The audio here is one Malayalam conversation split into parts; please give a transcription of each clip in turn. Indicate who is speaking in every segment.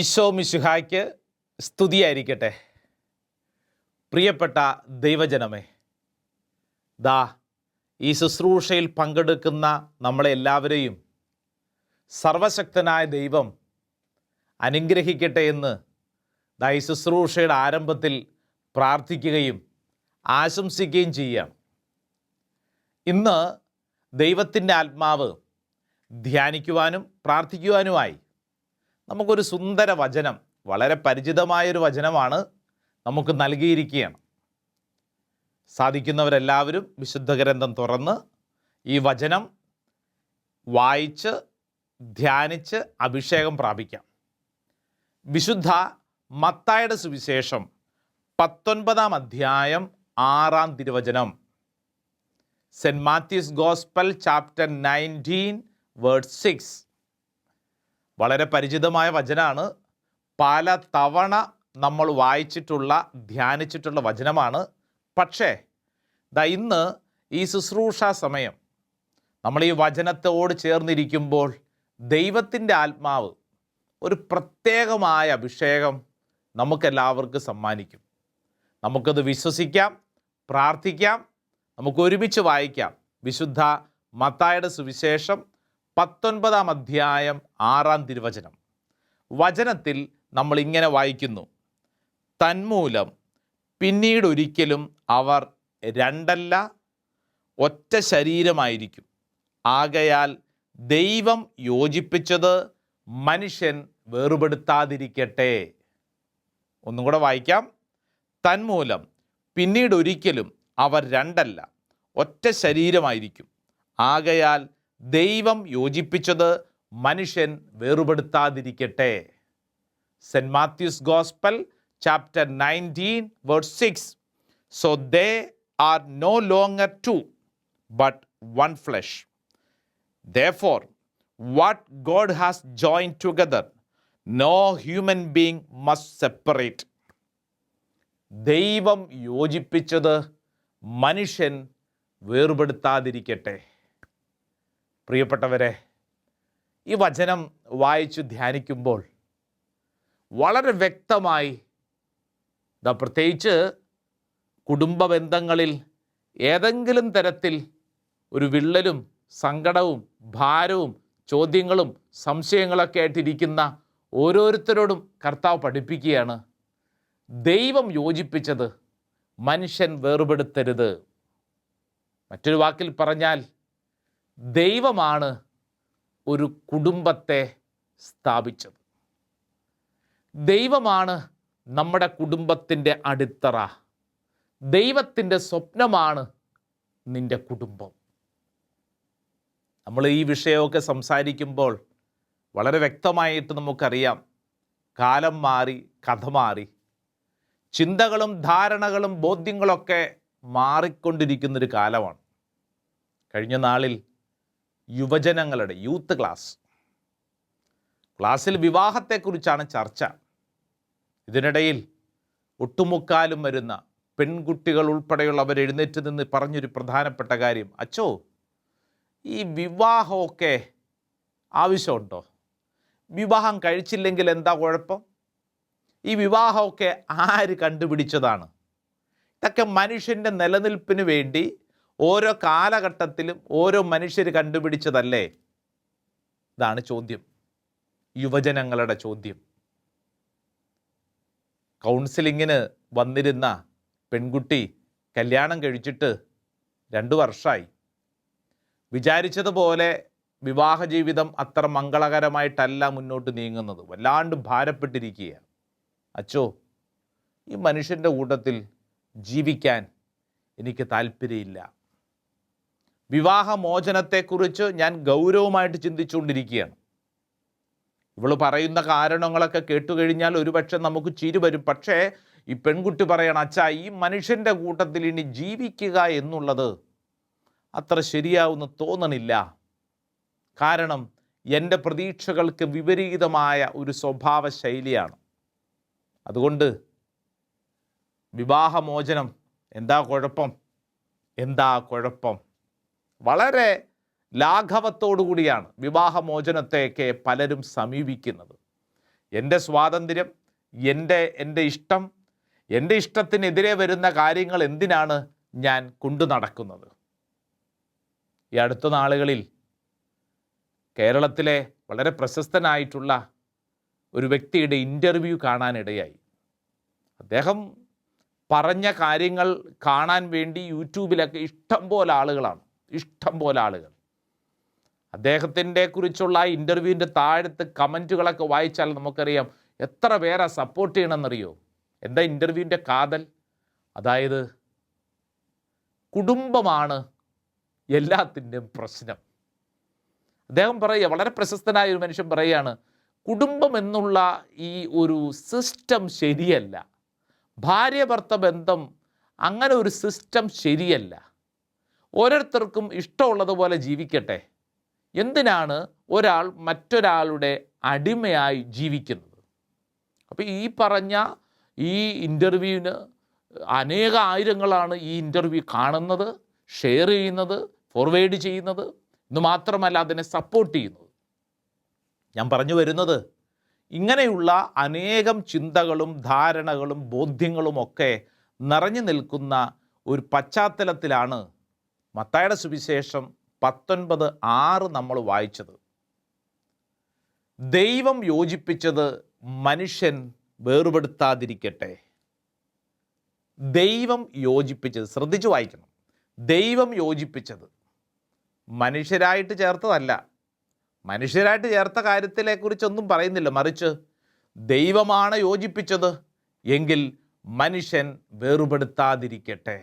Speaker 1: ഈശോ മിശിഹായ്ക്ക് സ്തുതിയായിരിക്കട്ടെ. പ്രിയപ്പെട്ട ദൈവജനമേ, ദാ ഈ ശുശ്രൂഷയിൽ പങ്കെടുക്കുന്ന നമ്മളെ എല്ലാവരെയും സർവശക്തനായ ദൈവം അനുഗ്രഹിക്കട്ടെ എന്ന് ദാ ഈ ശുശ്രൂഷയുടെ ആരംഭത്തിൽ പ്രാർത്ഥിക്കുകയും ആശംസിക്കുകയും ചെയ്യാം. ഇന്ന് ദൈവത്തിൻ്റെ ആത്മാവ് ധ്യാനിക്കുവാനും പ്രാർത്ഥിക്കുവാനുമായി നമുക്കൊരു സുന്ദര വചനം, വളരെ പരിചിതമായൊരു വചനമാണ് നമുക്ക് നൽകിയിരിക്കുകയാണ്. സാധിക്കുന്നവരെല്ലാവരും വിശുദ്ധ ഗ്രന്ഥം തുറന്ന് ഈ വചനം വായിച്ച് ധ്യാനിച്ച് അഭിഷേകം പ്രാപിക്കാം. വിശുദ്ധ മത്തായിയുടെ സുവിശേഷം 19-ാം അധ്യായം 6-ാം തിരുവചനം. Saint Matthew's gospel chapter 19 verse 6. വളരെ പരിചിതമായ വചനമാണ്. പല തവണ നമ്മൾ വായിച്ചിട്ടുള്ള ധ്യാനിച്ചിട്ടുള്ള വചനമാണ്. പക്ഷേ ഇന്ന് ഈ ശുശ്രൂഷാ സമയം നമ്മൾ ഈ വചനത്തോട് ചേർന്നിരിക്കുമ്പോൾ ദൈവത്തിൻ്റെ ആത്മാവ് ഒരു പ്രത്യേകമായ അഭിഷേകം നമുക്കെല്ലാവർക്കും സമ്മാനിക്കും. നമുക്കത് വിശ്വസിക്കാം, പ്രാർത്ഥിക്കാം, നമുക്ക് ഒരുമിച്ച് വായിക്കാം. വിശുദ്ധ മത്തായിയുടെ സുവിശേഷം 19-ാം അധ്യായം 6-ാം തിരുവചനം. വചനത്തിൽ നമ്മൾ ഇങ്ങനെ വായിക്കുന്നു: തന്മൂലം പിന്നീടൊരിക്കലും അവർ രണ്ടല്ല, ഒറ്റ ശരീരമായിരിക്കും. ആകയാൽ ദൈവം യോജിപ്പിച്ചത് മനുഷ്യൻ വേർപെടുത്താതിരിക്കട്ടെ. ഒന്നും കൂടെ വായിക്കാം. തന്മൂലം പിന്നീടൊരിക്കലും അവർ രണ്ടല്ല, ഒറ്റ ശരീരമായിരിക്കും. ആകയാൽ ദൈവം യോജിപ്പിച്ചത് മനുഷ്യൻ വേർപെടുത്താതിരിക്കട്ടെ. Saint Matthew's gospel chapter 19 verse 6. So they are no longer two, but one flesh. Therefore, what God has joined together, no human being must separate. ദൈവം യോജിപ്പിച്ചത് മനുഷ്യൻ വേർപെടുത്താതിരിക്കട്ടെ. പ്രിയപ്പെട്ടവരെ, ഈ വചനം വായിച്ചു ധ്യാനിക്കുമ്പോൾ വളരെ വ്യക്തമായി, പ്രത്യേകിച്ച് കുടുംബ ബന്ധങ്ങളിൽ ഏതെങ്കിലും തരത്തിൽ ഒരു വിള്ളലും സങ്കടവും ഭാരവും ചോദ്യങ്ങളും സംശയങ്ങളൊക്കെ ആയിട്ടിരിക്കുന്ന ഓരോരുത്തരോടും കർത്താവ് പഠിപ്പിക്കുകയാണ്, ദൈവം യോജിപ്പിച്ചത് മനുഷ്യൻ വേർപെടുത്തരുത്. മറ്റൊരു വാക്കിൽ പറഞ്ഞാൽ, ദൈവമാണ് ഒരു കുടുംബത്തെ സ്ഥാപിച്ചത്. ദൈവമാണ് നമ്മുടെ കുടുംബത്തിൻ്റെ അടിത്തറ. ദൈവത്തിൻ്റെ സ്വപ്നമാണ് നിൻ്റെ കുടുംബം. നമ്മൾ ഈ വിഷയമൊക്കെ സംസാരിക്കുമ്പോൾ വളരെ വ്യക്തമായിട്ട് നമുക്കറിയാം, കാലം മാറി, കഥ മാറി, ചിന്തകളും ധാരണകളും ബോധ്യങ്ങളൊക്കെ മാറിക്കൊണ്ടിരിക്കുന്നൊരു കാലമാണ്. കഴിഞ്ഞ നാളിൽ യുവജനങ്ങളുടെ യൂത്ത് ക്ലാസ്സിൽ വിവാഹത്തെക്കുറിച്ചാണ് ചർച്ച. ഇതിനിടയിൽ ഒട്ടുമുക്കാലും വരുന്ന പെൺകുട്ടികൾ ഉൾപ്പെടെയുള്ളവർ എഴുന്നേറ്റ് നിന്ന് പറഞ്ഞൊരു പ്രധാനപ്പെട്ട കാര്യം: അച്ചോ, ഈ വിവാഹമൊക്കെ ആവശ്യമുണ്ടോ? വിവാഹം കഴിച്ചില്ലെങ്കിൽ എന്താ കുഴപ്പം? ഈ വിവാഹമൊക്കെ ആര് കണ്ടുപിടിച്ചതാണ്? ഇതൊക്കെ മനുഷ്യൻ്റെ നിലനിൽപ്പിന് വേണ്ടി ഓരോ കാലഘട്ടത്തിലും ഓരോ മനുഷ്യർ കണ്ടുപിടിച്ചതല്ലേ? ഇതാണ് ചോദ്യം, യുവജനങ്ങളുടെ ചോദ്യം. കൗൺസിലിങ്ങിന് വന്നിരുന്ന പെൺകുട്ടി കല്യാണം കഴിച്ചിട്ട് 2 വർഷമായി. വിചാരിച്ചതുപോലെ വിവാഹ ജീവിതം അത്ര മംഗളകരമായിട്ടല്ല മുന്നോട്ട് നീങ്ങുന്നത്. വല്ലാണ്ട് ഭാരപ്പെട്ടിരിക്കുകയാണ്. അച്ചോ, ഈ മനുഷ്യൻ്റെ കൂട്ടത്തിൽ ജീവിക്കാൻ എനിക്ക് താല്പര്യമില്ല. വിവാഹമോചനത്തെക്കുറിച്ച് ഞാൻ ഗൗരവമായിട്ട് ചിന്തിച്ചുകൊണ്ടിരിക്കുകയാണ്. ഇവൾ പറയുന്ന കാരണങ്ങളൊക്കെ കേട്ടുകഴിഞ്ഞാൽ ഒരുപക്ഷെ നമുക്ക് ചിരി വരും. പക്ഷേ ഈ പെൺകുട്ടി പറയണം, അച്ഛാ, ഈ മനുഷ്യൻ്റെ കൂട്ടത്തിൽ ഇനി ജീവിക്കുക എന്നുള്ളത് അത്ര ശരിയാവുമെന്ന് തോന്നണില്ല. കാരണം എൻ്റെ പ്രതീക്ഷകൾക്ക് വിപരീതമായ ഒരു സ്വഭാവ ശൈലിയാണ്. അതുകൊണ്ട് വിവാഹമോചനം എന്താ കുഴപ്പം? വളരെ ലാഘവത്തോടു കൂടിയാണ് വിവാഹമോചനത്തെയൊക്കെ പലരും സമീപിക്കുന്നത്. എൻ്റെ സ്വാതന്ത്ര്യം, എൻ്റെ ഇഷ്ടം, എൻ്റെ ഇഷ്ടത്തിനെതിരെ വരുന്ന കാര്യങ്ങൾ എന്തിനാണ് ഞാൻ കൊണ്ടു നടക്കുന്നത്? ഈ അടുത്ത നാളുകളിൽ കേരളത്തിലെ വളരെ പ്രശസ്തനായിട്ടുള്ള ഒരു വ്യക്തിയുടെ ഇൻ്റർവ്യൂ കാണാനിടയായി. അദ്ദേഹം പറഞ്ഞ കാര്യങ്ങൾ കാണാൻ വേണ്ടി യൂട്യൂബിലൊക്കെ ഇഷ്ടം പോലെ ആളുകൾ. അദ്ദേഹത്തിൻ്റെ കുറിച്ചുള്ള ആ ഇൻ്റർവ്യൂവിൻ്റെ താഴത്ത് കമൻറ്റുകളൊക്കെ വായിച്ചാൽ നമുക്കറിയാം എത്ര പേരാ സപ്പോർട്ട് ചെയ്യണമെന്നറിയോ. എന്താ ഇൻ്റർവ്യൂവിൻ്റെ കാതൽ? അതായത് കുടുംബമാണ് എല്ലാത്തിൻ്റെയും പ്രശ്നം. അദ്ദേഹം പറയുക, വളരെ പ്രശസ്തനായ ഒരു മനുഷ്യൻ പറയുകയാണ്, കുടുംബം എന്നുള്ള ഈ ഒരു സിസ്റ്റം ശരിയല്ല, ഭാര്യ ഭർത്ത ബന്ധം അങ്ങനെ ഒരു സിസ്റ്റം ശരിയല്ല, ഓരോരുത്തർക്കും ഇഷ്ടമുള്ളതുപോലെ ജീവിക്കട്ടെ, എന്തിനാണ് ഒരാൾ മറ്റൊരാളുടെ അടിമയായി ജീവിക്കുന്നത്? അപ്പോൾ ഈ പറഞ്ഞ ഈ ഇൻ്റർവ്യൂവിന് ആയിരങ്ങളാണ് ഈ ഇൻ്റർവ്യൂ കാണുന്നത്, ഷെയർ ചെയ്യുന്നത്, ഫോർവേഡ് ചെയ്യുന്നത്, എന്ന് മാത്രമല്ല അതിനെ സപ്പോർട്ട് ചെയ്യുന്നത്. ഞാൻ പറഞ്ഞു വരുന്നത്, ഇങ്ങനെയുള്ള അനേകം ചിന്തകളും ധാരണകളും ബോധ്യങ്ങളും ഒക്കെ നിറഞ്ഞു നിൽക്കുന്ന ഒരു പശ്ചാത്തലത്തിലാണ് മത്തായിയുടെ സുവിശേഷം 19:6 നമ്മൾ വായിച്ചത്. ദൈവം യോജിപ്പിച്ചത് മനുഷ്യൻ വേർപെടുത്താതിരിക്കട്ടെ. ദൈവം യോജിപ്പിച്ചത്, ശ്രദ്ധിച്ചു വായിക്കണം, ദൈവം യോജിപ്പിച്ചത്, മനുഷ്യരായിട്ട് ചേർത്തതല്ല. മനുഷ്യരായിട്ട് ചേർത്ത കാര്യത്തിനെക്കുറിച്ചൊന്നും പറയുന്നില്ല, മറിച്ച് ദൈവമാണ് യോജിപ്പിച്ചത് എങ്കിൽ മനുഷ്യൻ വേർപെടുത്താതിരിക്കട്ടെ.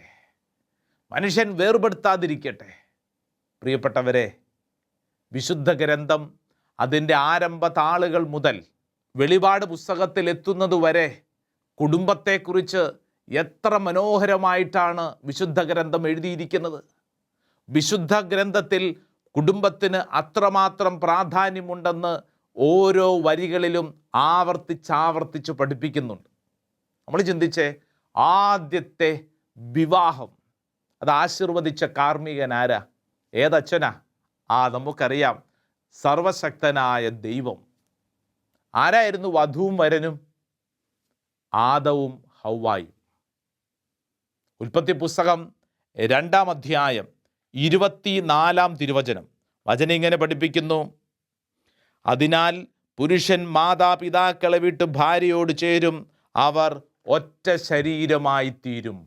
Speaker 1: പ്രിയപ്പെട്ടവരെ, വിശുദ്ധ ഗ്രന്ഥം അതിൻ്റെ ആരംഭ താളുകൾ മുതൽ വെളിപാട് പുസ്തകത്തിൽ എത്തുന്നതുവരെ കുടുംബത്തെക്കുറിച്ച് എത്ര മനോഹരമായിട്ടാണ് വിശുദ്ധ ഗ്രന്ഥം എഴുതിയിരിക്കുന്നത്. വിശുദ്ധ ഗ്രന്ഥത്തിൽ കുടുംബത്തിന് അത്രമാത്രം പ്രാധാന്യമുണ്ടെന്ന് ഓരോ വരികളിലും ആവർത്തിച്ച് പഠിപ്പിക്കുന്നുണ്ട്. നമ്മൾ ചിന്തിച്ചേ, ആദ്യത്തെ വിവാഹം അത് ആശീർവദിച്ച കാർമ്മികൻ ആരാ? ഏതച്ഛനാ? നമുക്കറിയാം, സർവശക്തനായ ദൈവം. ആരായിരുന്നു വധുവും വരനും? ആദവും ഹവ്വായും. ഉൽപ്പത്തി പുസ്തകം 2-ാം അധ്യായം 24-ാം തിരുവചനം വചനം ഇങ്ങനെ പഠിപ്പിക്കുന്നു, അതിനാൽ പുരുഷൻ മാതാപിതാക്കളെ വിട്ട് ഭാര്യയോട് ചേരും, അവർ ഒറ്റ ശരീരമായി തീരും.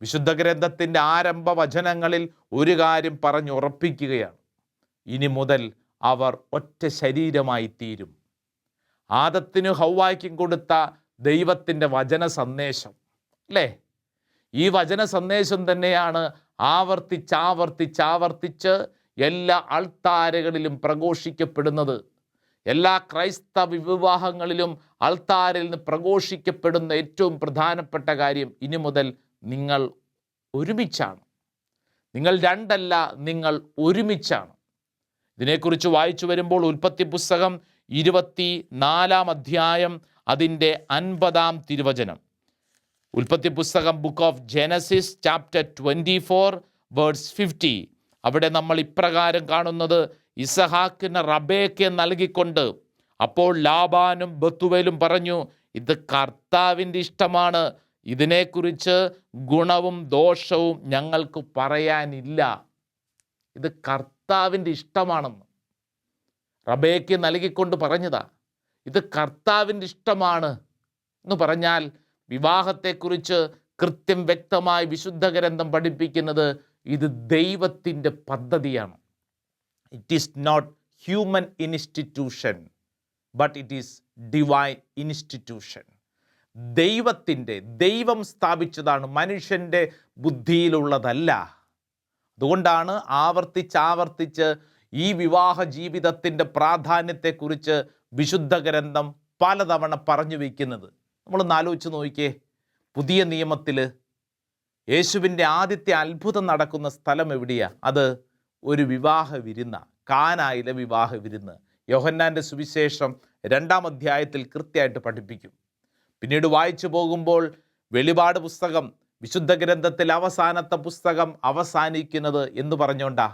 Speaker 1: വിശുദ്ധ ഗ്രന്ഥത്തിൻ്റെ ആരംഭ വചനങ്ങളിൽ ഒരു കാര്യം പറഞ്ഞുറപ്പിക്കുകയാണ്, ഇനി മുതൽ അവർ ഒറ്റ ശരീരമായി തീരും. ആദത്തിനും ഹവ്വായ്ക്കും കൊടുത്ത ദൈവത്തിൻ്റെ വചന സന്ദേശം അല്ലേ? ഈ വചന സന്ദേശം തന്നെയാണ് ആവർത്തിച്ച് എല്ലാ അൾത്താരകളിലും പ്രഘോഷിക്കപ്പെടുന്നത്. എല്ലാ ക്രൈസ്തവ വിവാഹങ്ങളിലും അൾത്താരിൽ നിന്ന് പ്രഘോഷിക്കപ്പെടുന്ന ഏറ്റവും പ്രധാനപ്പെട്ട കാര്യം, ഇനി മുതൽ നിങ്ങൾ ഒരുമിച്ചാണ്. നിങ്ങൾ രണ്ടല്ല, നിങ്ങൾ ഒരുമിച്ചാണ്. ഇതിനെക്കുറിച്ച് വായിച്ചു വരുമ്പോൾ ഉൽപ്പത്തി പുസ്തകം 24-ാം അധ്യായം അതിൻ്റെ 50-ാം തിരുവചനം, ഉൽപ്പത്തി പുസ്തകം book of Genesis chapter 24 verse 50, അവിടെ നമ്മൾ ഇപ്രകാരം കാണുന്നത്, ഇസഹാക്കിന് റബേക്കെ നൽകിക്കൊണ്ട് അപ്പോൾ ലാബാനും ബത്തുവേലും പറഞ്ഞു, ഇത് കർത്താവിൻ്റെ ഇഷ്ടമാണ്, ഇതിനെക്കുറിച്ച് ഗുണവും ദോഷവും ഞങ്ങൾക്ക് പറയാനില്ല. ഇത് കർത്താവിൻ്റെ ഇഷ്ടമാണെന്ന് റബേക്ക് നൽകിക്കൊണ്ട് പറഞ്ഞതാ. ഇത് കർത്താവിൻ്റെ ഇഷ്ടമാണ് എന്ന് പറഞ്ഞാൽ വിവാഹത്തെക്കുറിച്ച് കൃത്യം വ്യക്തമായി വിശുദ്ധ ഗ്രന്ഥം പഠിപ്പിക്കുന്നത് ഇത് ദൈവത്തിൻ്റെ പദ്ധതിയാണ്. It is not human institution, but it is divine institution. ദൈവം സ്ഥാപിച്ചതാണ്, മനുഷ്യൻ്റെ ബുദ്ധിയിലുള്ളതല്ല. അതുകൊണ്ടാണ് ആവർത്തിച്ച് ഈ വിവാഹ ജീവിതത്തിൻ്റെ പ്രാധാന്യത്തെക്കുറിച്ച് വിശുദ്ധ ഗ്രന്ഥം പലതവണ പറഞ്ഞു വയ്ക്കുന്നത്. നമ്മളൊന്ന് ആലോചിച്ച് നോക്കിയേ, പുതിയ നിയമത്തിൽ യേശുവിൻ്റെ ആദ്യത്തെ അത്ഭുതം നടക്കുന്ന സ്ഥലം എവിടെയാണ്? അത് ഒരു വിവാഹ വിരുന്ന, കാനായിലെ വിവാഹ വിരുന്ന്. യോഹന്നാൻ്റെ സുവിശേഷം 2-ാം അധ്യായത്തിൽ കൃത്യമായിട്ട് പഠിപ്പിക്കും. പിന്നീട് വായിച്ചു പോകുമ്പോൾ വെളിപാട് പുസ്തകം, വിശുദ്ധ ഗ്രന്ഥത്തിൽ അവസാനത്തെ പുസ്തകം അവസാനിക്കുന്നത് എന്ന് പറഞ്ഞുകൊണ്ടാ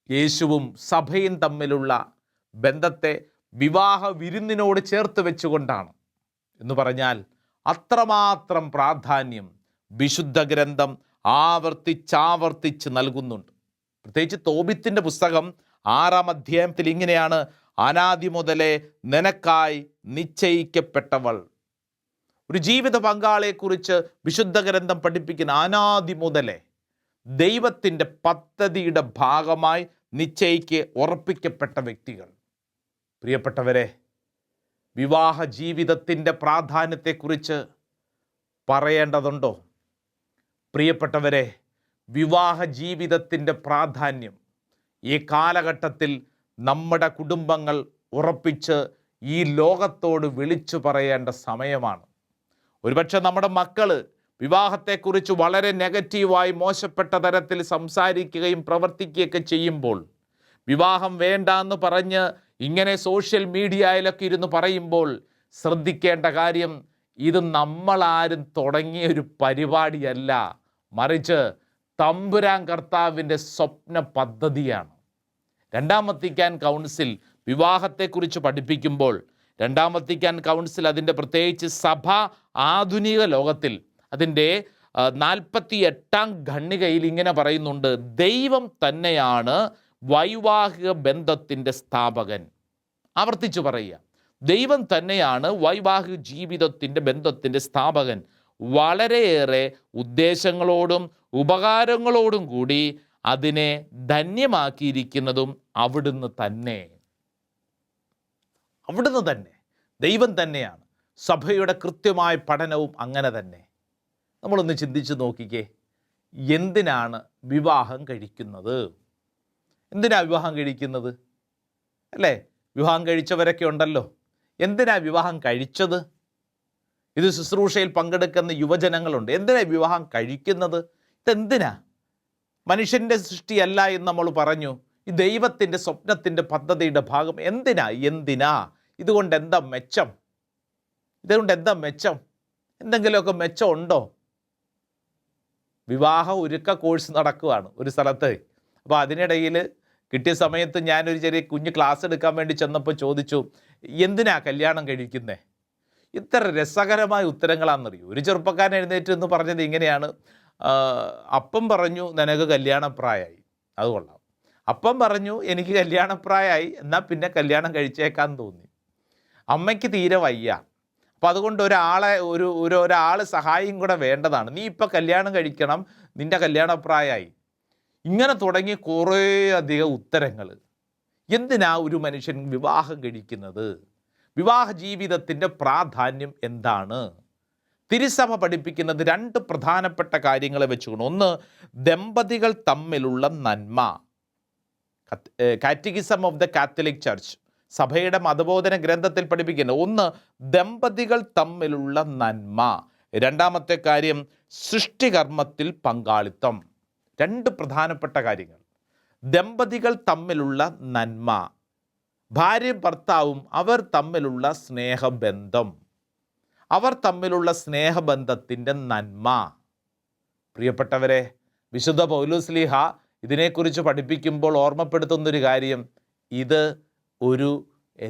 Speaker 1: യേശുവും സഭയും തമ്മിലുള്ള ബന്ധത്തെ വിവാഹ വിരുന്നിനോട് ചേർത്ത് വെച്ചുകൊണ്ടാണ്. എന്ന് പറഞ്ഞാൽ അത്രമാത്രം പ്രാധാന്യം വിശുദ്ധ ഗ്രന്ഥം ആവർത്തിച്ചാവർത്തിച്ച് നൽകുന്നുണ്ട്. പ്രത്യേകിച്ച് തോബിത്തിൻ്റെ പുസ്തകം 6-ാം അധ്യായത്തിൽ ഇങ്ങനെയാണ്: അനാദി മുതലേ നിനക്കായി നിശ്ചയിക്കപ്പെട്ടവൾ. ഒരു ജീവിത പങ്കാളിയെക്കുറിച്ച് വിശുദ്ധ ഗ്രന്ഥം പഠിപ്പിക്കുന്ന അനാദി മുതലേ ദൈവത്തിൻ്റെ പദ്ധതിയുടെ ഭാഗമായി ഉറപ്പിക്കപ്പെട്ട വ്യക്തികൾ. പ്രിയപ്പെട്ടവരെ, വിവാഹ ജീവിതത്തിൻ്റെ പ്രാധാന്യത്തെക്കുറിച്ച് പറയേണ്ടതുണ്ടോ? പ്രിയപ്പെട്ടവരെ, വിവാഹ ജീവിതത്തിൻ്റെ പ്രാധാന്യം ഈ കാലഘട്ടത്തിൽ നമ്മുടെ കുടുംബങ്ങൾ ഉറപ്പിച്ച് ഈ ലോകത്തോട് വിളിച്ചു പറയേണ്ട സമയമാണ്. ഒരുപക്ഷെ നമ്മുടെ മക്കൾ വിവാഹത്തെക്കുറിച്ച് വളരെ നെഗറ്റീവായി മോശപ്പെട്ട തരത്തിൽ സംസാരിക്കുകയും പ്രവർത്തിക്കുകയൊക്കെ ചെയ്യുമ്പോൾ, വിവാഹം വേണ്ട എന്ന് പറഞ്ഞ് ഇങ്ങനെ സോഷ്യൽ മീഡിയയിലൊക്കെ ഇരുന്ന് പറയുമ്പോൾ ശ്രദ്ധിക്കേണ്ട കാര്യം, ഇത് നമ്മളാരും തുടങ്ങിയ ഒരു പരിപാടിയല്ല, മറിച്ച് തമ്പുരാൻ കർത്താവിൻ്റെ സ്വപ്ന പദ്ധതിയാണ്. 2-ാം വത്തിക്കാൻ കൗൺസിൽ വിവാഹത്തെക്കുറിച്ച് പഠിപ്പിക്കുമ്പോൾ, 2-ാം വത്തിക്കാൻ കൗൺസിൽ അതിൻ്റെ പ്രത്യേകിച്ച് സഭ ആധുനിക ലോകത്തിൽ അതിൻ്റെ 48-ാം ഖണ്ഡികയിൽ ഇങ്ങനെ പറയുന്നുണ്ട്: ദൈവം തന്നെയാണ് വൈവാഹിക ബന്ധത്തിൻ്റെ സ്ഥാപകൻ. ആവർത്തിച്ചു പറയുക, ദൈവം തന്നെയാണ് വൈവാഹിക ജീവിതത്തിൻ്റെ ബന്ധത്തിൻ്റെ സ്ഥാപകൻ. വളരെയേറെ ഉദ്ദേശങ്ങളോടും ഉപകാരങ്ങളോടും കൂടി അതിനെ ധന്യമാക്കിയിരിക്കുന്നതും അവിടുന്ന് തന്നെ. അവിടുന്ന് തന്നെ, ദൈവം തന്നെയാണ്. സഭയുടെ കൃത്യമായ പഠനവും അങ്ങനെ തന്നെ. നമ്മളൊന്ന് ചിന്തിച്ച് നോക്കിക്കേ, എന്തിനാണ് വിവാഹം കഴിക്കുന്നത്? എന്തിനാ വിവാഹം കഴിക്കുന്നത്? അല്ലേ? വിവാഹം കഴിച്ചവരൊക്കെ ഉണ്ടല്ലോ. എന്തിനാ വിവാഹം കഴിച്ചത്? ഇത് ശുശ്രൂഷയിൽ പങ്കെടുക്കുന്ന യുവജനങ്ങളുണ്ട്. എന്തിനാ വിവാഹം കഴിക്കുന്നത്? ഇതെന്തിനാ? മനുഷ്യൻ്റെ സൃഷ്ടിയല്ല എന്ന് നമ്മൾ പറഞ്ഞു. ഈ ദൈവത്തിൻ്റെ സ്വപ്നത്തിൻ്റെ പദ്ധതിയുടെ ഭാഗം. എന്തിനാ? ഇതുകൊണ്ട് എന്താ മെച്ചം? എന്തെങ്കിലുമൊക്കെ മെച്ചം ഉണ്ടോ? വിവാഹ ഒരുക്ക കോഴ്സ് നടക്കുകയാണ് ഒരു സ്ഥലത്ത്. അപ്പോൾ അതിനിടയിൽ കിട്ടിയ സമയത്ത് ഞാനൊരു ചെറിയ കുഞ്ഞ് ക്ലാസ് എടുക്കാൻ വേണ്ടി ചെന്നപ്പോൾ ചോദിച്ചു, എന്തിനാ കല്യാണം കഴിക്കുന്നേ? ഇത്ര രസകരമായ ഉത്തരങ്ങളാണെന്നറിയൂ. ഒരു ചെറുപ്പക്കാരൻ എഴുന്നേറ്റ് എന്ന് പറഞ്ഞത് ഇങ്ങനെയാണ്: അപ്പം പറഞ്ഞു നിനക്ക് കല്യാണപ്രായമായി. അത് കൊള്ളാം. അപ്പം പറഞ്ഞു എനിക്ക് കല്യാണപ്രായമായി, എന്നാൽ പിന്നെ കല്യാണം കഴിച്ചേക്കാൻ തോന്നി. അമ്മയ്ക്ക് തീരെ വയ്യ, അപ്പം അതുകൊണ്ട് ഒരാൾ സഹായം കൂടെ വേണ്ടതാണ്. നീ ഇപ്പം കല്യാണം കഴിക്കണം, നിൻ്റെ കല്യാണപ്രായമായി. ഇങ്ങനെ തുടങ്ങി കുറേ അധികം ഉത്തരങ്ങൾ. എന്തിനാ ഒരു മനുഷ്യൻ വിവാഹം കഴിക്കുന്നത്? വിവാഹ ജീവിതത്തിൻ്റെ പ്രാധാന്യം എന്താണ്? തിരുസഭ പഠിപ്പിക്കുന്നത് 2 പ്രധാനപ്പെട്ട കാര്യങ്ങളെ വെച്ചുകൊണ്ട്. ഒന്ന്, ദമ്പതികൾ തമ്മിലുള്ള നന്മ. Catechism of the Catholic church, സഭയുടെ മതബോധന ഗ്രന്ഥത്തിൽ പഠിപ്പിക്കുന്നത്. ഒന്ന്, ദമ്പതികൾ തമ്മിലുള്ള നന്മ. 2-ാമത്തെ കാര്യം, സൃഷ്ടികർമ്മത്തിൽ പങ്കാളിത്തം. 2 പ്രധാനപ്പെട്ട കാര്യങ്ങൾ. ദമ്പതികൾ തമ്മിലുള്ള നന്മ, ഭാര്യയും ഭർത്താവും അവർ തമ്മിലുള്ള സ്നേഹബന്ധം, അവർ തമ്മിലുള്ള സ്നേഹബന്ധത്തിൻ്റെ നന്മ. പ്രിയപ്പെട്ടവരെ, വിശുദ്ധ പൗലോസ്ലീഹ ഇതിനെക്കുറിച്ച് പഠിപ്പിക്കുമ്പോൾ ഓർമ്മപ്പെടുത്തുന്നൊരു കാര്യം, ഇത് ഒരു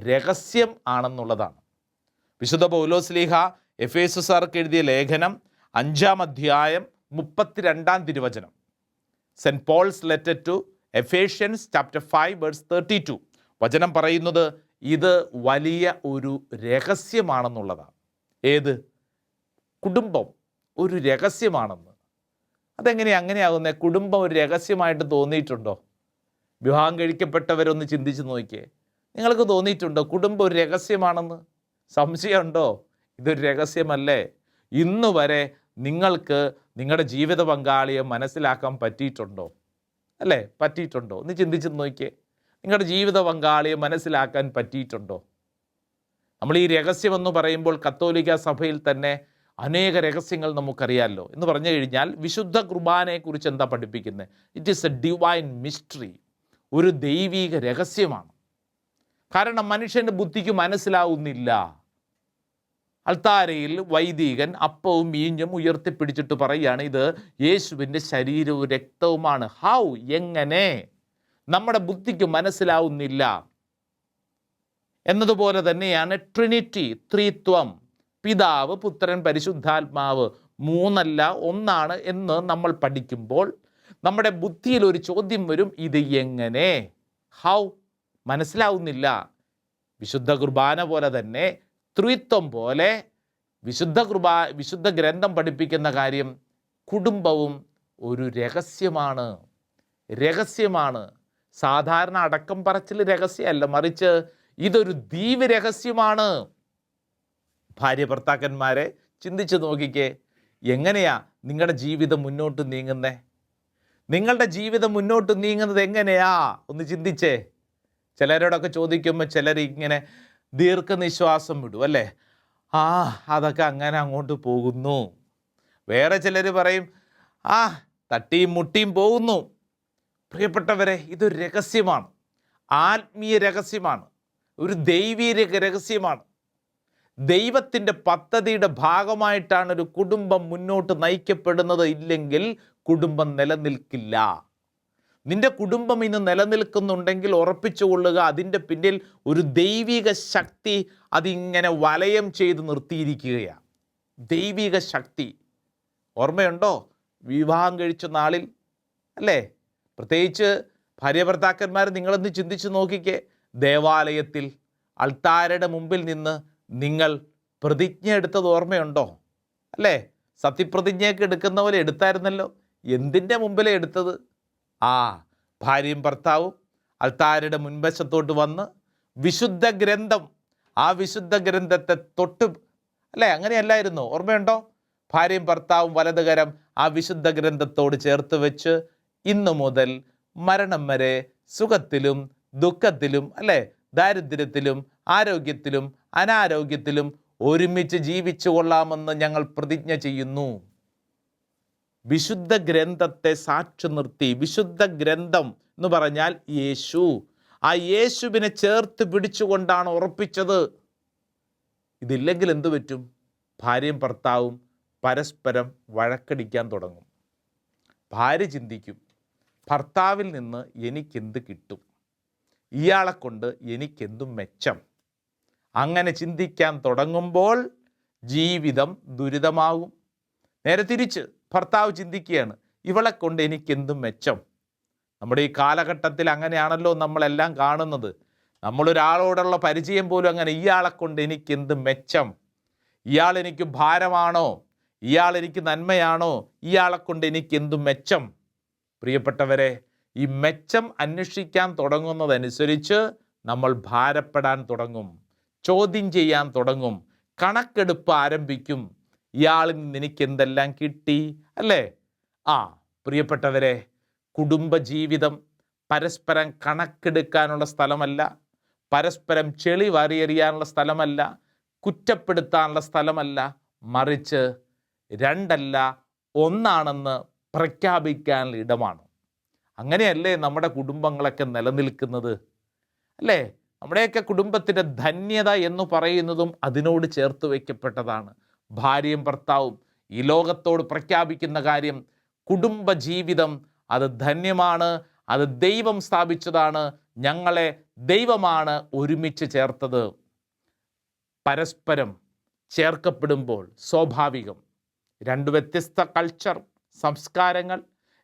Speaker 1: രഹസ്യം ആണെന്നുള്ളതാണ്. വിശുദ്ധ പൗലോസ്ലീഹ എഫേസുസാർക്ക് എഴുതിയ ലേഖനം 5-ാം അധ്യായം 32-ാം തിരുവചനം, saint Paul's letter to Ephesians chapter 5 verse 32, വചനം പറയുന്നത് ഇത് വലിയ ഒരു രഹസ്യമാണെന്നുള്ളതാണ്. ഏത്? കുടുംബം ഒരു രഹസ്യമാണെന്ന്. അങ്ങനെയാകുന്നേ? കുടുംബം ഒരു രഹസ്യമായിട്ട് തോന്നിയിട്ടുണ്ടോ? വിവാഹം കഴിക്കപ്പെട്ടവരൊന്ന് ചിന്തിച്ച് നോക്കിയേ. നിങ്ങൾക്ക് തോന്നിയിട്ടുണ്ടോ കുടുംബം ഒരു രഹസ്യമാണെന്ന്? സംശയമുണ്ടോ? ഇതൊരു രഹസ്യമല്ലേ? ഇന്ന് വരെ നിങ്ങൾക്ക് നിങ്ങളുടെ ജീവിത പങ്കാളിയെ മനസ്സിലാക്കാൻ പറ്റിയിട്ടുണ്ടോ? അല്ലേ? പറ്റിയിട്ടുണ്ടോ? ഒന്ന് ചിന്തിച്ച് നോക്കിയേ. നിങ്ങളുടെ ജീവിത പങ്കാളിയെ മനസ്സിലാക്കാൻ പറ്റിയിട്ടുണ്ടോ? നമ്മൾ ഈ രഹസ്യമെന്ന് പറയുമ്പോൾ കത്തോലിക്ക സഭയിൽ തന്നെ അനേക രഹസ്യങ്ങൾ നമുക്കറിയാമല്ലോ. എന്ന് പറഞ്ഞു കഴിഞ്ഞാൽ വിശുദ്ധ കുർബാനയെക്കുറിച്ച് എന്താ പഠിപ്പിക്കുന്നത്? It is A divine mystery, ഒരു ദൈവിക രഹസ്യമാണ്. കാരണം മനുഷ്യൻ്റെ ബുദ്ധിക്ക് മനസ്സിലാവുന്നില്ല. അൾത്താരയിൽ വൈദികൻ അപ്പവും വീഞ്ഞും ഉയർത്തിപ്പിടിച്ചിട്ട് പറയുകയാണ്, ഇത് യേശുവിൻ്റെ ശരീരവും രക്തവുമാണ്. ഹൗ? എങ്ങനെ? നമ്മുടെ ബുദ്ധിക്ക് മനസ്സിലാവുന്നില്ല. എന്നതുപോലെ തന്നെയാണ് ട്രിനിറ്റി, ത്രിത്വം, പിതാവ്, പുത്രൻ, പരിശുദ്ധാത്മാവ് മൂന്നല്ല ഒന്നാണ് എന്ന് നമ്മൾ പഠിക്കുമ്പോൾ നമ്മുടെ ബുദ്ധിയിൽ ഒരു ചോദ്യം വരും, ഇത് എങ്ങനെ, ഹൗ, മനസ്സിലാവുന്നില്ല. വിശുദ്ധ കുർബാന പോലെ തന്നെ ത്രിത്വം പോലെ വിശുദ്ധ ഗ്രന്ഥം പഠിപ്പിക്കുന്ന കാര്യം കുടുംബവും ഒരു രഹസ്യമാണ്. സാധാരണ അടക്കം പറച്ചിൽ രഹസ്യമല്ല, മറിച്ച് ഇതൊരു ദീവ് രഹസ്യമാണ്. ഭാര്യ ഭർത്താക്കന്മാരെ ചിന്തിച്ച് നോക്കിക്കേ, എങ്ങനെയാ നിങ്ങളുടെ ജീവിതം മുന്നോട്ട് നീങ്ങുന്നേ? നിങ്ങളുടെ ജീവിതം മുന്നോട്ട് നീങ്ങുന്നത് എങ്ങനെയാ? ഒന്ന് ചിന്തിച്ചേ. ചിലരോടൊക്കെ ചോദിക്കുമ്പോൾ ചിലർ ഇങ്ങനെ ദീർഘനിശ്വാസം വിടും, അല്ലേ? അതൊക്കെ അങ്ങനെ അങ്ങോട്ട് പോകുന്നു. വേറെ ചിലർ പറയും, തട്ടിയും മുട്ടിയും പോകുന്നു. പ്രിയപ്പെട്ടവരെ, ഇതൊരു രഹസ്യമാണ്, ആത്മീയ രഹസ്യമാണ്, ഒരു ദൈവീക രഹസ്യമാണ്. ദൈവത്തിൻ്റെ പദ്ധതിയുടെ ഭാഗമായിട്ടാണ് ഒരു കുടുംബം മുന്നോട്ട് നയിക്കപ്പെടുന്നത്. ഇല്ലെങ്കിൽ കുടുംബം നിലനിൽക്കില്ല. നിന്റെ കുടുംബം ഇന്ന് നിലനിൽക്കുന്നുണ്ടെങ്കിൽ ഉറപ്പിച്ചുകൊള്ളുക, അതിൻ്റെ പിന്നിൽ ഒരു ദൈവിക ശക്തി അതിങ്ങനെ വലയം ചെയ്ത് നിർത്തിയിരിക്കുകയാണ്. ദൈവിക ശക്തി ഓർമ്മയുണ്ടോ? വിവാഹം കഴിച്ച നാളിൽ, അല്ലേ? പ്രത്യേകിച്ച് ഭാര്യ ഭർത്താക്കന്മാർ, നിങ്ങളൊന്ന് ചിന്തിച്ച് നോക്കിക്കേ. ദേവാലയത്തിൽ അൾത്താരയുടെ മുമ്പിൽ നിന്ന് നിങ്ങൾ പ്രതിജ്ഞ എടുത്തത് ഓർമ്മയുണ്ടോ? അല്ലേ? സത്യപ്രതിജ്ഞയൊക്കെ എടുക്കുന്ന പോലെ എടുത്തായിരുന്നല്ലോ. എന്തിൻ്റെ മുമ്പിലേ എടുത്തത്? ഭാര്യയും ഭർത്താവും അൾത്താരയുടെ മുൻവശത്തോട്ട് വന്ന് വിശുദ്ധ ഗ്രന്ഥം, ആ വിശുദ്ധ ഗ്രന്ഥത്തെ തൊട്ട്, അല്ലേ? അങ്ങനെയല്ലായിരുന്നോ? ഓർമ്മയുണ്ടോ? ഭാര്യയും ഭർത്താവും വലതുകരം ആ വിശുദ്ധ ഗ്രന്ഥത്തോട് ചേർത്ത് വെച്ച് ഇന്നു മുതൽ മരണം വരെ സുഖത്തിലും ദുഃഖത്തിലും, അല്ലേ, ദാരിദ്ര്യത്തിലും ആരോഗ്യത്തിലും അനാരോഗ്യത്തിലും ഒരുമിച്ച് ജീവിച്ചു കൊള്ളാമെന്ന് ഞങ്ങൾ പ്രതിജ്ഞ ചെയ്യുന്നു. വിശുദ്ധ ഗ്രന്ഥത്തെ സാക്ഷി നിർത്തി. വിശുദ്ധ ഗ്രന്ഥം എന്ന് പറഞ്ഞാൽ യേശു. ആ യേശുവിനെ ചേർത്ത് പിടിച്ചുകൊണ്ടാണ് ഉറപ്പിച്ചത്. ഇതില്ലെങ്കിൽ എന്തു പറ്റും? ഭാര്യയും ഭർത്താവും പരസ്പരം വഴക്കടിക്കാൻ തുടങ്ങും. ഭാര്യ ചിന്തിക്കും, ഭർത്താവിൽ നിന്ന് എനിക്കെന്ത് കിട്ടും, ഇയാളെ കൊണ്ട് എനിക്കെന്തും മെച്ചം. അങ്ങനെ ചിന്തിക്കാൻ തുടങ്ങുമ്പോൾ ജീവിതം ദുരിതമാകും. നേരെ തിരിച്ച് ഭർത്താവ് ചിന്തിക്കുകയാണ്, ഇവളെ കൊണ്ട് എനിക്കെന്തും മെച്ചം. നമ്മുടെ ഈ കാലഘട്ടത്തിൽ അങ്ങനെയാണല്ലോ നമ്മളെല്ലാം കാണുന്നത്. നമ്മളൊരാളോടുള്ള പരിചയം പോലും അങ്ങനെ, ഇയാളെ കൊണ്ട് എനിക്കെന്ത് മെച്ചം, ഇയാൾ എനിക്ക് ഭാരമാണോ, ഇയാൾ എനിക്ക് നന്മയാണോ, ഇയാളെ കൊണ്ട് എനിക്കെന്തും മെച്ചം. പ്രിയപ്പെട്ടവരെ, ഈ മെച്ചം അന്വേഷിക്കാൻ തുടങ്ങുന്നതനുസരിച്ച് നമ്മൾ ഭാരപ്പെടാൻ തുടങ്ങും, ചോദ്യം ചെയ്യാൻ തുടങ്ങും, കണക്കെടുപ്പ് ആരംഭിക്കും. ഇയാളിൽ നിന്ന് എനിക്ക് എന്തെല്ലാം കിട്ടി, അല്ലേ? പ്രിയപ്പെട്ടവരെ, കുടുംബജീവിതം പരസ്പരം കണക്കെടുക്കാനുള്ള സ്ഥലമല്ല, പരസ്പരം ചെളി വാരിയെറിയാനുള്ള സ്ഥലമല്ല, കുറ്റപ്പെടുത്താനുള്ള സ്ഥലമല്ല, മറിച്ച് രണ്ടല്ല ഒന്നാണെന്ന് പ്രഖ്യാപിക്കാനുള്ള ഇടമാണ്. അങ്ങനെയല്ലേ നമ്മുടെ കുടുംബങ്ങളൊക്കെ നിലനിൽക്കുന്നത്, അല്ലേ? നമ്മുടെയൊക്കെ കുടുംബത്തിൻ്റെ ധന്യത എന്ന് പറയുന്നതും അതിനോട് ചേർത്ത് വയ്ക്കപ്പെട്ടതാണ്. ഭാര്യയും ഭർത്താവും ഈ ലോകത്തോട് പ്രഖ്യാപിക്കുന്ന കാര്യം, കുടുംബജീവിതം അത് ധന്യമാണ്, അത് ദൈവം സ്ഥാപിച്ചതാണ്, ഞങ്ങളെ ദൈവമാണ് ഒരുമിച്ച് ചേർത്തത്. പരസ്പരം ചേർക്കപ്പെടുമ്പോൾ സ്വാഭാവികം, രണ്ട് വ്യത്യസ്ത കൾച്ചർ, സംസ്കാരങ്ങൾ,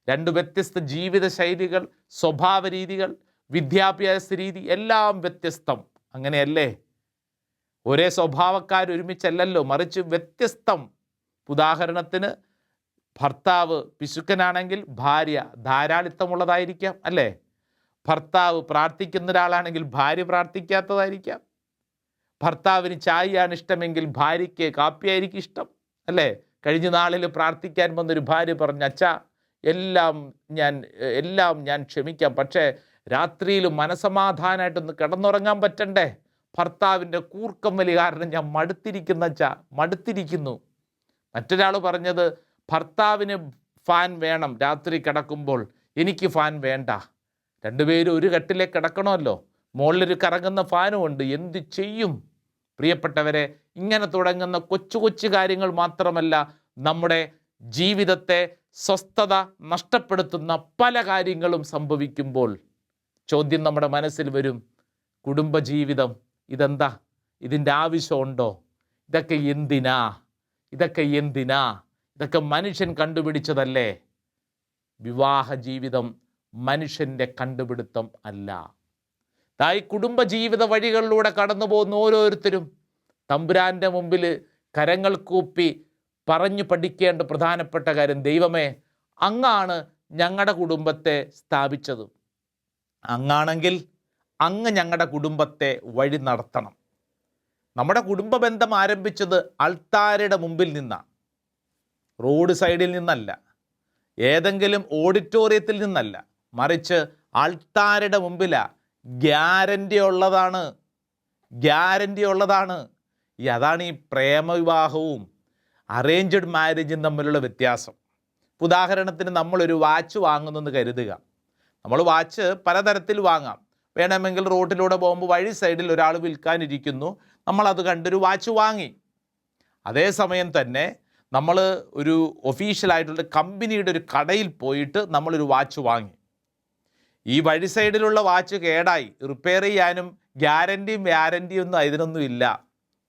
Speaker 1: രണ്ട് വ്യത്യസ്ത ജീവിത ശൈലികൾ, സ്വഭാവ രീതികൾ, വിദ്യാഭ്യാസ രീതി എല്ലാം വ്യത്യസ്തം. അങ്ങനെയല്ലേ? ഒരേ സ്വഭാവക്കാർ ഒരുമിച്ചല്ലല്ലോ, മറിച്ച് വ്യത്യസ്തം. ഉദാഹരണത്തിന്, ഭർത്താവ് പിശുക്കനാണെങ്കിൽ ഭാര്യ ധാരാളിത്തമുള്ളതായിരിക്കാം, അല്ലേ? ഭർത്താവ് പ്രാർത്ഥിക്കുന്ന ഒരാളാണെങ്കിൽ ഭാര്യ പ്രാർത്ഥിക്കാത്തതായിരിക്കാം. ഭർത്താവിന് ചായയാണ് ഇഷ്ടമെങ്കിൽ ഭാര്യയ്ക്ക് കാപ്പിയായിരിക്കും ഇഷ്ടം, അല്ലേ? കഴിഞ്ഞ നാളിൽ പ്രാർത്ഥിക്കാൻ വന്നൊരു ഭാര്യ പറഞ്ഞു, അച്ഛാ, എല്ലാം ഞാൻ ക്ഷമിക്കാം, പക്ഷേ രാത്രിയിൽ മനസമാധാനമായിട്ടൊന്ന് കിടന്നുറങ്ങാൻ പറ്റണ്ടേ? ഭർത്താവിൻ്റെ കൂർക്കം വലി കാരണം ഞാൻ മടുത്തിരിക്കുന്നു. മറ്റൊരാൾ പറഞ്ഞത്, ഭർത്താവിന് ഫാൻ വേണം രാത്രി കിടക്കുമ്പോൾ, എനിക്ക് ഫാൻ വേണ്ട. രണ്ടുപേരും ഒരു കട്ടിലേക്ക് കിടക്കണമല്ലോ, മുകളിലൊരു കറങ്ങുന്ന ഫാനും ഉണ്ട്, എന്ത് ചെയ്യും? പ്രിയപ്പെട്ടവരെ, ഇങ്ങനെ തുടങ്ങുന്ന കൊച്ചു കൊച്ചു കാര്യങ്ങൾ മാത്രമല്ല, നമ്മുടെ ജീവിതത്തെ സ്വസ്ഥത നഷ്ടപ്പെടുത്തുന്ന പല കാര്യങ്ങളും സംഭവിക്കുമ്പോൾ ചോദ്യം നമ്മുടെ മനസ്സിൽ വരും, കുടുംബജീവിതം ഇതെന്താ, ഇതിൻ്റെ ആവശ്യമുണ്ടോ, ഇതൊക്കെ എന്തിനാ, ഇതൊക്കെ മനുഷ്യൻ കണ്ടുപിടിച്ചതല്ലേ? വിവാഹ ജീവിതം മനുഷ്യൻ്റെ കണ്ടുപിടുത്തം അല്ല. ഈ കുടുംബജീവിത വഴികളിലൂടെ കടന്നു പോകുന്ന ഓരോരുത്തരും തമ്പുരാൻ്റെ മുമ്പിൽ കരങ്ങൾ കൂപ്പി പറഞ്ഞു പഠിക്കേണ്ട പ്രധാനപ്പെട്ട കാര്യം, ദൈവമേ, അങ്ങാണ് ഞങ്ങളുടെ കുടുംബത്തെ സ്ഥാപിച്ചത്. അങ്ങാണെങ്കിൽ അങ്ങ് ഞങ്ങളുടെ കുടുംബത്തെ വഴി നടത്തണം. നമ്മുടെ കുടുംബ ബന്ധം ആരംഭിച്ചത് അൾത്താരയുടെ മുമ്പിൽ നിന്നാണ്, റോഡ് സൈഡിൽ നിന്നല്ല, ഏതെങ്കിലും ഓഡിറ്റോറിയത്തിൽ നിന്നല്ല, മറിച്ച് അൾത്താരയുടെ മുമ്പിലാണ്. ഗ്യാരൻ്റി ഉള്ളതാണ്. അതാണ് ഈ പ്രേമവിവാഹവും അറേഞ്ച്ഡ് മാരേജും തമ്മിലുള്ള വ്യത്യാസം. ഉദാഹരണത്തിന് നമ്മളൊരു വാച്ച് വാങ്ങുന്നെന്ന് കരുതുക. നമ്മൾ വാച്ച് പലതരത്തിൽ വാങ്ങാം. വേണമെങ്കിൽ റോട്ടിലൂടെ പോകുമ്പോൾ വഴി സൈഡിൽ ഒരാൾ വിൽക്കാനിരിക്കുന്നു, നമ്മളത് കണ്ടൊരു വാച്ച് വാങ്ങി. അതേസമയം തന്നെ നമ്മൾ ഒരു ഒഫീഷ്യലായിട്ടുള്ള കമ്പനിയുടെ ഒരു കടയിൽ പോയിട്ട് നമ്മളൊരു വാച്ച് വാങ്ങി. ഈ വഴി സൈഡിലുള്ള വാച്ച് കേടായി, റിപ്പയർ ചെയ്യാനും ഗ്യാരൻറ്റിയും വാരൻറ്റിയും ഒന്നും ഇതിനൊന്നും ഇല്ല,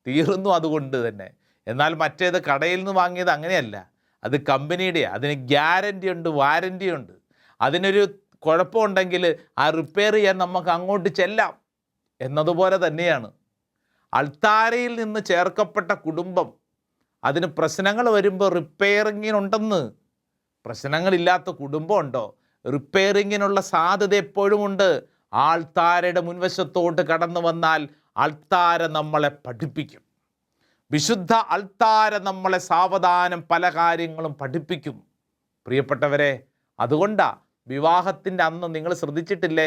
Speaker 1: തീർന്നു അതുകൊണ്ട് തന്നെ. എന്നാൽ മറ്റേത് കടയിൽ നിന്ന് വാങ്ങിയത് അങ്ങനെയല്ല, അത് കമ്പനിയുടെയാണ്, അതിന് ഗ്യാരൻറ്റി ഉണ്ട്, വാരൻറ്റി ഉണ്ട്. അതിനൊരു കുഴപ്പമുണ്ടെങ്കിൽ ആ റിപ്പയർ ചെയ്യാൻ നമുക്ക് അങ്ങോട്ട് ചെല്ലാം എന്നതുപോലെ തന്നെയാണ് അൾത്താരയിൽ നിന്ന് ചേർക്കപ്പെട്ട കുടുംബം. അതിന് പ്രശ്നങ്ങൾ വരുമ്പോൾ റിപ്പയറിങ്ങിനുണ്ടെന്ന്. പ്രശ്നങ്ങളില്ലാത്ത കുടുംബമുണ്ടോ? റിപ്പയറിങ്ങിനുള്ള സാധ്യത എപ്പോഴും ഉണ്ട്. ആൾത്താരയുടെ മുൻവശത്തോട്ട് കടന്നു വന്നാൽ അൾത്താര നമ്മളെ പഠിപ്പിക്കും. വിശുദ്ധ അൾത്താര നമ്മളെ സാവധാനം പല കാര്യങ്ങളും പഠിപ്പിക്കും. പ്രിയപ്പെട്ടവരെ, അതുകൊണ്ടാണ് വിവാഹത്തിൻ്റെ അന്ന് നിങ്ങൾ ശ്രദ്ധിച്ചിട്ടില്ലേ,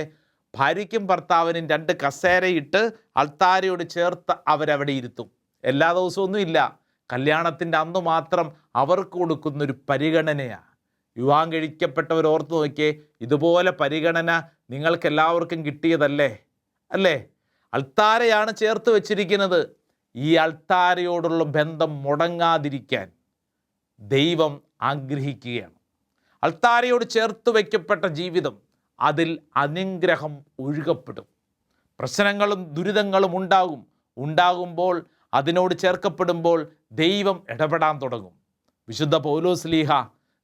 Speaker 1: ഭാര്യയ്ക്കും ഭർത്താവിനും 2 കസേരയിട്ട് അൾത്താരയോട് ചേർത്ത് അവരവിടെ ഇരുത്തും. എല്ലാ ദിവസമൊന്നും ഇല്ല, കല്യാണത്തിൻ്റെ അന്ന് മാത്രം അവർക്ക് കൊടുക്കുന്നൊരു പരിഗണനയാണ്. വിവാഹം കഴിക്കപ്പെട്ടവർ ഓർത്ത് നോക്കിയേ, ഇതുപോലെ പരിഗണന നിങ്ങൾക്കെല്ലാവർക്കും കിട്ടിയതല്ലേ? അല്ലേ? അൾത്താരയാണ് ചേർത്ത് വച്ചിരിക്കുന്നത്. ഈ അൾത്താരയോടുള്ള ബന്ധം മുടങ്ങാതിരിക്കാൻ ദൈവം ആഗ്രഹിക്കുകയാണ്. അൾത്താരയോട് ചേർത്ത് വയ്ക്കപ്പെട്ട ജീവിതം, അതിൽ അനുഗ്രഹം ഒഴുകപ്പെടും. പ്രശ്നങ്ങളും ദുരിതങ്ങളും ഉണ്ടാകുമ്പോൾ അതിനോട് ചേർക്കപ്പെടുമ്പോൾ ദൈവം ഇടപെടാൻ തുടങ്ങും. വിശുദ്ധ പൗലോസ്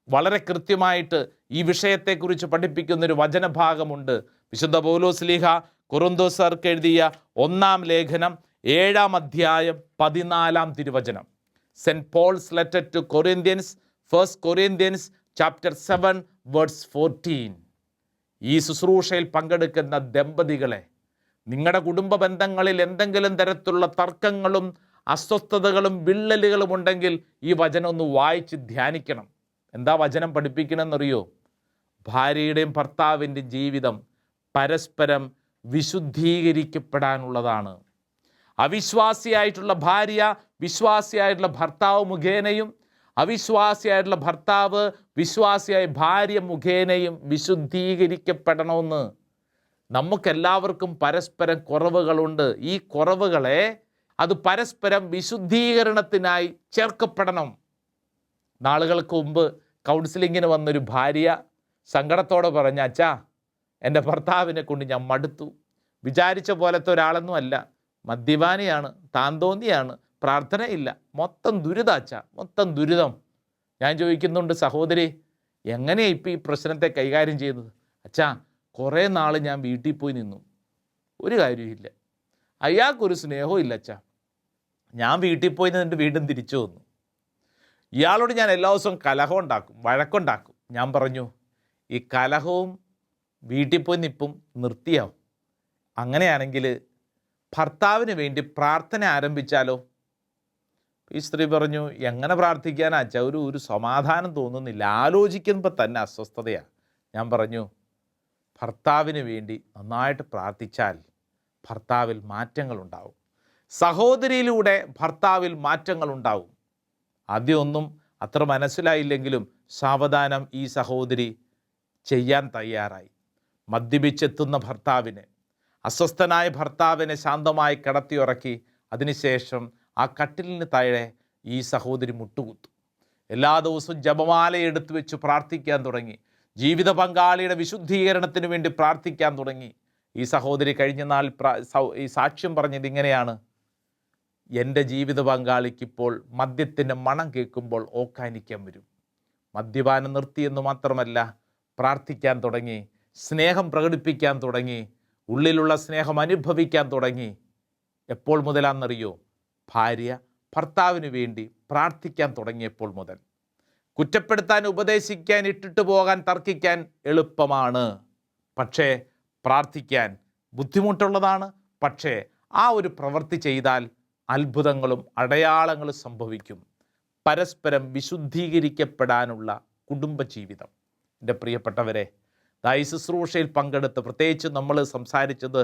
Speaker 1: വളരെ കൃത്യമായിട്ട് ഈ വിഷയത്തെക്കുറിച്ച് പഠിപ്പിക്കുന്നൊരു വചനഭാഗമുണ്ട്. വിശുദ്ധ പൗലോസ് കൊറിന്തോസർക്ക് എഴുതിയ 1-ാം ലേഖനം 7-ാം അധ്യായം 14-ാം തിരുവചനം. Saint Paul's letter to Corinthians, 1 Corinthians chapter 7 verse 14. ഈ ശുശ്രൂഷയിൽ പങ്കെടുക്കുന്ന ദമ്പതികളെ, നിങ്ങളുടെ കുടുംബ ബന്ധങ്ങളിൽ എന്തെങ്കിലും തരത്തിലുള്ള തർക്കങ്ങളും അസ്വസ്ഥതകളും വിള്ളലുകളും ഉണ്ടെങ്കിൽ ഈ വചനം ഒന്ന് വായിച്ച് ധ്യാനിക്കണം. എന്താ വചനം പഠിപ്പിക്കണമെന്നറിയോ? ഭാര്യയുടെയും ഭർത്താവിൻ്റെയും ജീവിതം പരസ്പരം വിശുദ്ധീകരിക്കപ്പെടാനുള്ളതാണ്. അവിശ്വാസിയായിട്ടുള്ള ഭാര്യ വിശ്വാസിയായിട്ടുള്ള ഭർത്താവ് മുഖേനയും, അവിശ്വാസിയായിട്ടുള്ള ഭർത്താവ് വിശ്വാസിയായ ഭാര്യ മുഖേനയും വിശുദ്ധീകരിക്കപ്പെടണമെന്ന്. നമുക്കെല്ലാവർക്കും പരസ്പരം കുറവുകളുണ്ട്. ഈ കുറവുകളെ അത് പരസ്പരം വിശുദ്ധീകരണത്തിനായി ചേർക്കപ്പെടണം. നാളുകൾക്ക് മുമ്പ് കൗൺസിലിങ്ങിന് വന്നൊരു ഭാര്യ സങ്കടത്തോടെ പറഞ്ഞ, അച്ഛാ, എൻ്റെ ഭർത്താവിനെ കൊണ്ട് ഞാൻ മടുത്തു. വിചാരിച്ച പോലത്തെ ഒരാളൊന്നും അല്ല, മദ്യപാനിയാണ്, താന്തോന്നിയാണ്, പ്രാർത്ഥനയില്ല, മൊത്തം ദുരിതാച്ച, മൊത്തം ദുരിതം. ഞാൻ ചോദിക്കുന്നുണ്ട്, സഹോദരി, എങ്ങനെയാണ് ഇപ്പോൾ ഈ പ്രശ്നത്തെ കൈകാര്യം ചെയ്യുന്നത്? അച്ഛാ, കുറേ നാൾ ഞാൻ വീട്ടിൽ പോയി നിന്നു, ഒരു കാര്യമില്ല, അയാൾക്കൊരു സ്നേഹവും ഇല്ല അച്ഛാ. ഞാൻ വീട്ടിൽ പോയി നിന്നിട്ട് വീണ്ടും തിരിച്ചു വന്നു. ഇയാളോട് ഞാൻ എല്ലാ ദിവസവും കലഹം ഉണ്ടാക്കും, വഴക്കുണ്ടാക്കും. ഞാൻ പറഞ്ഞു, ഈ കലഹവും വീട്ടിൽ പോയി നിൽപ്പും നിർത്തിയാവും. അങ്ങനെയാണെങ്കിൽ ഭർത്താവിന് വേണ്ടി പ്രാർത്ഥന ആരംഭിച്ചാലോ? ഈ സ്ത്രീ പറഞ്ഞു, എങ്ങനെ പ്രാർത്ഥിക്കാനാ അച്ഛാ, ഒരു സമാധാനം തോന്നുന്നില്ല, ആലോചിക്കുമ്പോൾ തന്നെ അസ്വസ്ഥതയാണ്. ഞാൻ പറഞ്ഞു, ഭർത്താവിന് വേണ്ടി നന്നായിട്ട് പ്രാർത്ഥിച്ചാൽ ഭർത്താവിൽ മാറ്റങ്ങളുണ്ടാവും. സഹോദരിയിലൂടെ ഭർത്താവിൽ മാറ്റങ്ങളുണ്ടാവും. ആദ്യമൊന്നും അത്ര മനസ്സിലായില്ലെങ്കിലും സാവധാനം ഈ സഹോദരി ചെയ്യാൻ തയ്യാറായി. മദ്യപിച്ചെത്തുന്ന ഭർത്താവിനെ, അസ്വസ്ഥനായ ഭർത്താവിനെ ശാന്തമായി കിടത്തിയുറക്കി അതിനുശേഷം ആ കട്ടിലിന് താഴെ ഈ സഹോദരി മുട്ടുകുത്തു. എല്ലാ ദിവസവും ജപമാല എടുത്തു വെച്ച് പ്രാർത്ഥിക്കാൻ തുടങ്ങി. ജീവിത പങ്കാളിയുടെ വിശുദ്ധീകരണത്തിന് വേണ്ടി പ്രാർത്ഥിക്കാൻ തുടങ്ങി. ഈ സഹോദരി കഴിഞ്ഞ നാൾ ഈ സാക്ഷ്യം പറഞ്ഞത് ഇങ്ങനെയാണ്: എൻ്റെ ജീവിത പങ്കാളിക്കിപ്പോൾ മദ്യത്തിൻ്റെ മണം കേൾക്കുമ്പോൾ ഓക്കാനിക്കാൻ വരും. മദ്യപാനം നിർത്തിയെന്ന് മാത്രമല്ല, പ്രാർത്ഥിക്കാൻ തുടങ്ങി, സ്നേഹം പ്രകടിപ്പിക്കാൻ തുടങ്ങി, ഉള്ളിലുള്ള സ്നേഹം അനുഭവിക്കാൻ തുടങ്ങി. എപ്പോൾ മുതലാണെന്നറിയോ? ഭാര്യ ഭർത്താവിന് വേണ്ടി പ്രാർത്ഥിക്കാൻ തുടങ്ങിയപ്പോൾ മുതൽ. കുറ്റപ്പെടുത്താൻ, ഉപദേശിക്കാൻ, ഇട്ടിട്ട് പോകാൻ, തർക്കിക്കാൻ എളുപ്പമാണ്. പക്ഷേ പ്രാർത്ഥിക്കാൻ ബുദ്ധിമുട്ടുള്ളതാണ്. പക്ഷേ ആ ഒരു പ്രവൃത്തി ചെയ്താൽ അത്ഭുതങ്ങളും അടയാളങ്ങളും സംഭവിക്കും. പരസ്പരം വിശുദ്ധീകരിക്കപ്പെടാനുള്ള കുടുംബജീവിതം. എൻ്റെ പ്രിയപ്പെട്ടവരെ, ഈ ശുശ്രൂഷയിൽ പങ്കെടുത്ത് പ്രത്യേകിച്ച് നമ്മൾ സംസാരിച്ചത്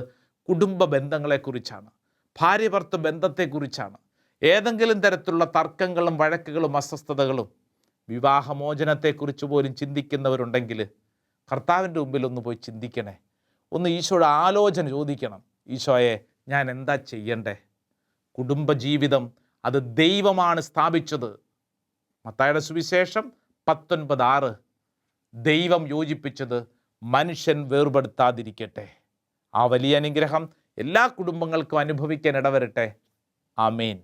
Speaker 1: കുടുംബ ബന്ധങ്ങളെക്കുറിച്ചാണ്, ഭാര്യ ഭർത്തൃ ബന്ധത്തെക്കുറിച്ചാണ്. ഏതെങ്കിലും തരത്തിലുള്ള തർക്കങ്ങളും വഴക്കുകളും അസ്വസ്ഥതകളും വിവാഹമോചനത്തെക്കുറിച്ച് പോലും ചിന്തിക്കുന്നവരുണ്ടെങ്കിൽ കർത്താവിൻ്റെ മുമ്പിൽ ഒന്ന് പോയി ചിന്തിക്കണേ. ഒന്ന് ഈശോയുടെ ആലോചന ചോദിക്കണം. ഈശോയെ, ഞാൻ എന്താ ചെയ്യണ്ടേ? കുടുംബജീവിതം അത് ദൈവമാണ് സ്ഥാപിച്ചത്. മത്തായിയുടെ സുവിശേഷം 19:6, ദൈവം യോജിപ്പിച്ചത് മനുഷ്യൻ വേർപെടുത്താതിരിക്കട്ടെ. ആ വലിയ അനുഗ്രഹം എല്ലാ കുടുംബങ്ങൾക്കും അനുഭവിക്കാൻ ഇടവരട്ടെ. ആമേൻ.